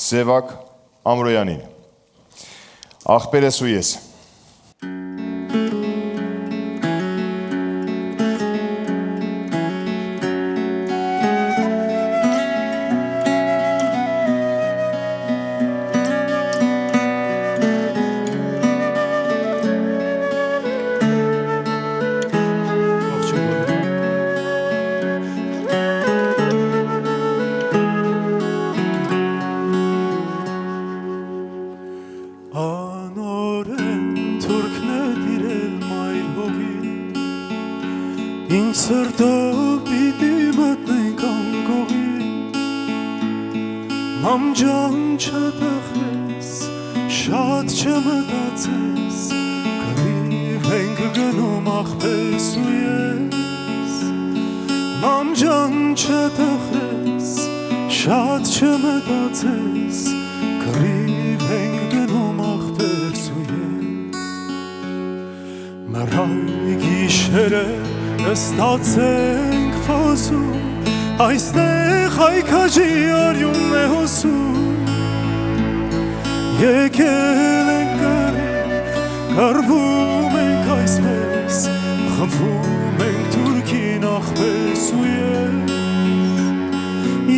Սևակ Ամրոյանին։ Ախպերս ու ես։ Ինչ սրտով պիտի մտնենք անկողի Մամ ջան չտխես, շատ չմտածես Կռիվ ենք գնում ախպերս ու ես Մամ ջան չտխես, շատ չմտածես Կռիվ ենք գնում ախպերս ու ես Մռայլ գիշերը Նստացենք խոսում, այստեղ հայքաջի արյունն է հոսում Եկել ենք կռիվ, կռվում ենք այսպես Խմբվում ենք թուրքին ախպերս ու ես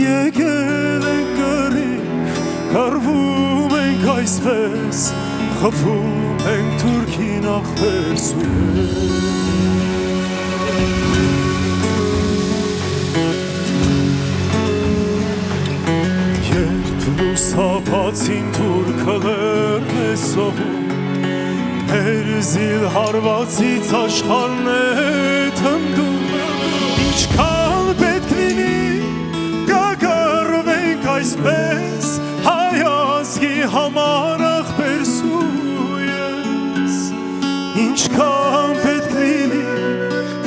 Եկել ենք կռիվ, կռվում ենք այսպես Խմբվում ենք թուրքին ախպերս ու ես Լուսապացին թուրքը լեռն է սողում Հերզիլ հարվածից աշխարհն է թնդում Ինչքան պետք լինի կկռվենք այսպես Հայ ազգի համար ախպերս ու ես Ինչքան պետք լինի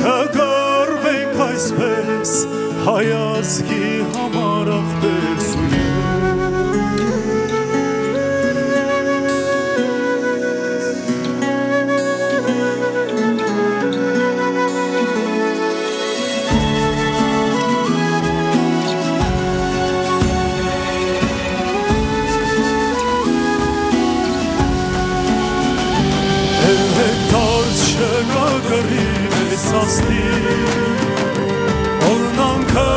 կկռվենք այսպես Հայ ազգի համար ախպերս ու ես Օրնանքը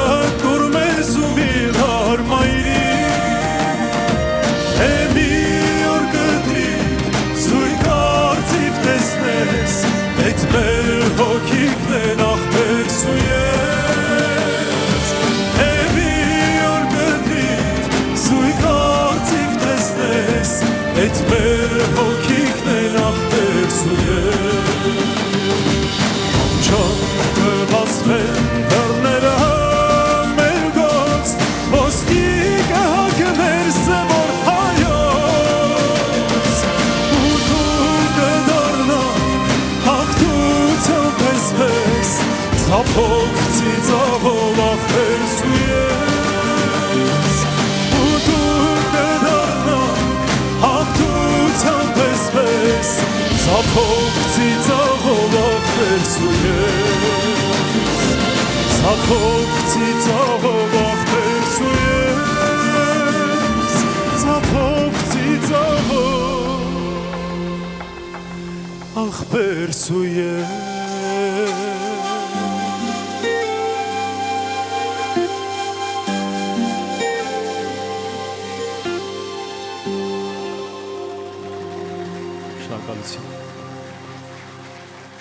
կուրմես ու միլար մայրի Մի օր կտրիկ զույգ արծիվ տեսնես Էդ մեր հոգիքն են ախպերս ու ես Մի օր կտրիկ զույգ արծիվ տեսնես Էդ մեր հոգիքն են ախպերս ու ես Կբացվեն դռները մեր գոց Ոսկի կհագներ սևոր հայոց Ու դու կդառնան հաղթության պես Ծափով ծիծաղով ախպերս ու ես Ու դու կդառնան հաղթության պես Ծափով ծիծաղով ախպերս ու ես Ծափով ծիծաղով ախպերս ու ես Ծափով ծիծաղով ախպերս ու ես Շնորհակալություն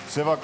Սևակ